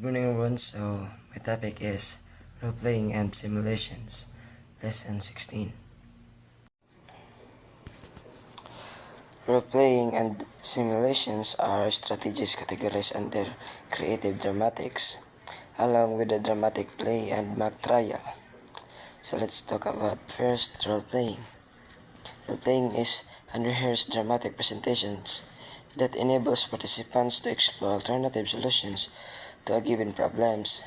Good morning everyone, so my topic is role-playing and simulations, lesson 16. Role-playing and simulations are strategies categorized under creative dramatics, along with the dramatic play and mock trial. So let's talk about first role-playing. Role-playing is unrehearsed dramatic presentations that enables participants to explore alternative solutions to a given problems.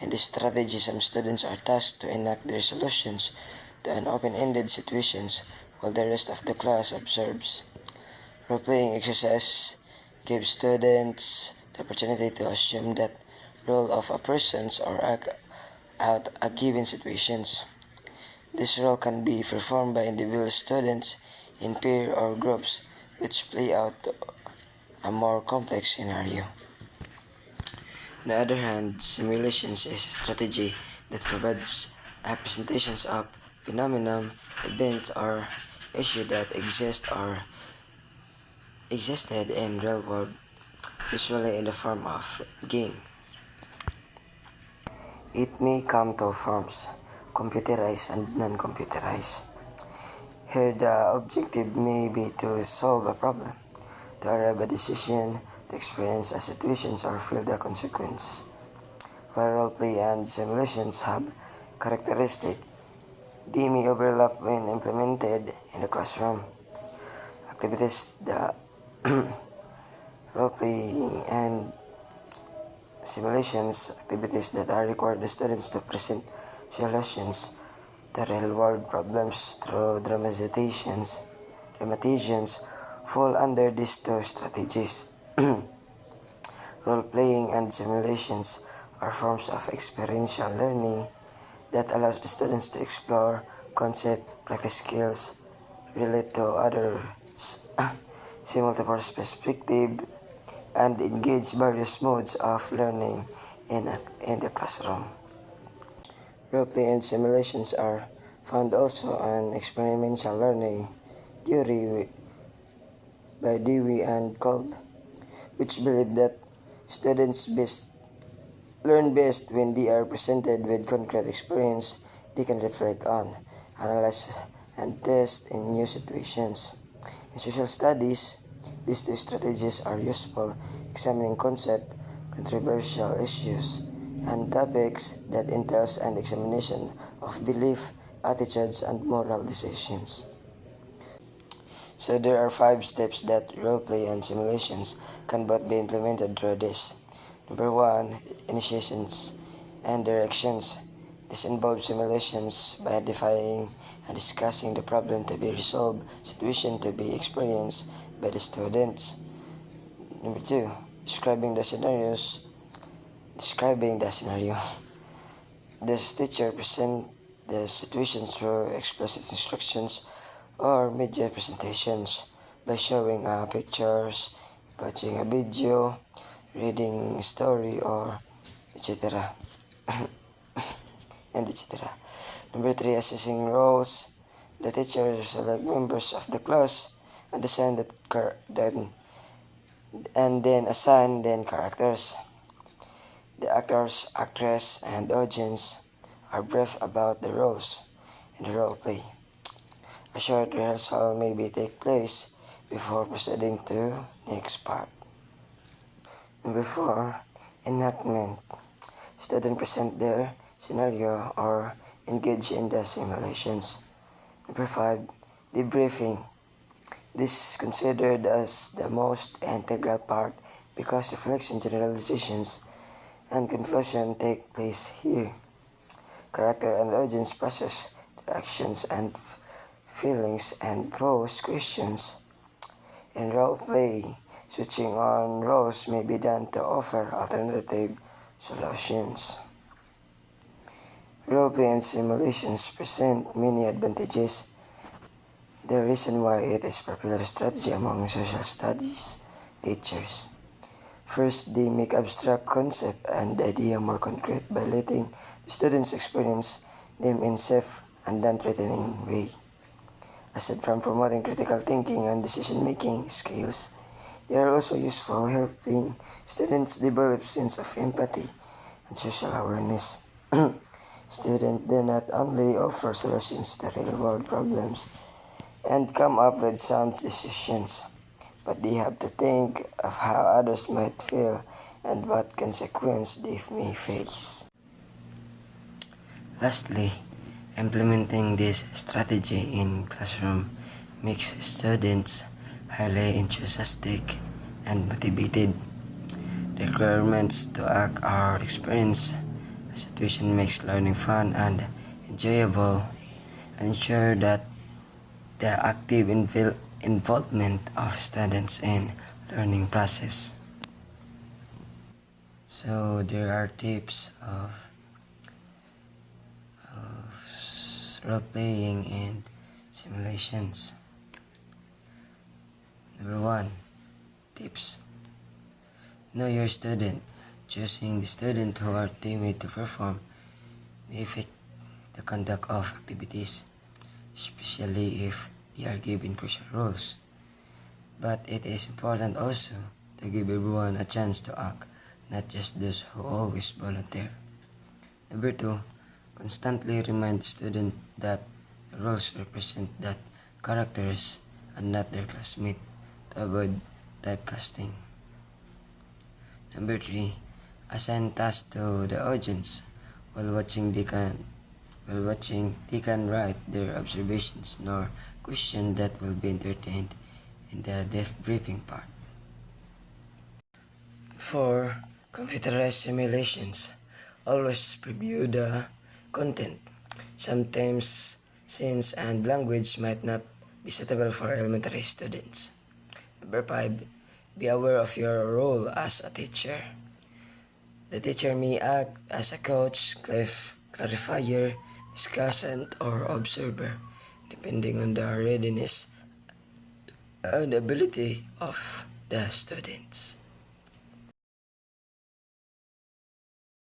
In this strategy, some students are tasked to enact their solutions to an open-ended situations while the rest of the class observes. Role-playing exercise gives students the opportunity to assume that role of a person's or act out a given situations. This role can be performed by individual students in pair or groups which play out a more complex scenario. On the other hand, simulations is a strategy that provides representations of phenomenon, events, or issues that exist or existed in real world, usually in the form of game. It may come to forms, computerized and non-computerized. Here the objective may be to solve a problem, to arrive at a decision, to experience a situation or feel the consequence. While role-play and simulations have characteristics, they may overlap when implemented in the classroom. Activities the role-playing and simulations activities that are required the students to present solutions to real-world problems through dramatizations fall under these two strategies. Role-playing and simulations are forms of experiential learning that allows the students to explore concept, practice skills, relate to others, see multiple perspectives, and engage various modes of learning in the classroom. Role-play and simulations are found also in experiential learning theory by Dewey and Kolb, which believe that students learn best when they are presented with concrete experience they can reflect on, analyze, and test in new situations. In social studies, these two strategies are useful examining concept, controversial issues, and topics that entails an examination of belief, attitudes, and moral decisions. So there are 5 steps that roleplay and simulations can both be implemented through this. Number 1, initiations and directions. This involves simulations by identifying and discussing the problem to be resolved, situation to be experienced by the students. Number 2, describing the scenario. The teacher present the situation through explicit instructions or media presentations by showing pictures, watching a video, reading a story, or etc. and etc. Number 3, assessing roles. The teacher select members of the class and assign then assign characters. The actors, actress, and audience are briefed about the roles in the role play. A short rehearsal may take place before proceeding to next part. Number 4, enactment. Students present their scenario or engage in the simulations. Number 5, debriefing. This is considered as the most integral part because reflection, generalizations, and conclusion take place here. Character and audience process their actions and feelings and pose questions. In role play, switching on roles may be done to offer alternative solutions. Roleplay and simulations present many advantages. The reason why it is a popular strategy among social studies teachers. First, they make abstract concept and idea more concrete by letting the students experience them in safe and non-threatening way. Aside from promoting critical thinking and decision-making skills, they are also useful helping students develop sense of empathy and social awareness. Students do not only offer solutions to real-world problems and come up with sound decisions, but they have to think of how others might feel and what consequence they may face. Lastly, implementing this strategy in classroom makes students highly enthusiastic and motivated. The requirements to act are experienced. The situation makes learning fun and enjoyable and ensure that the active involvement of students in learning process. So there are tips of role playing and simulations. Number one, tips. Know your student. Choosing the student who are timid to perform may affect the conduct of activities, especially if they are given crucial roles. But it is important also to give everyone a chance to act, not just those who always volunteer. Number two, constantly remind the student that the roles represent that characters and not their classmate to avoid typecasting. Number three, assign tasks to the audience. While watching, they can write their observations nor question that will be entertained in the debriefing part. 4. Computerized simulations. Always preview the content. Sometimes scenes and language might not be suitable for elementary students. Number 5. Be aware of your role as a teacher. The teacher may act as a coach, clarifier, discussant, or observer, depending on the readiness and ability of the students.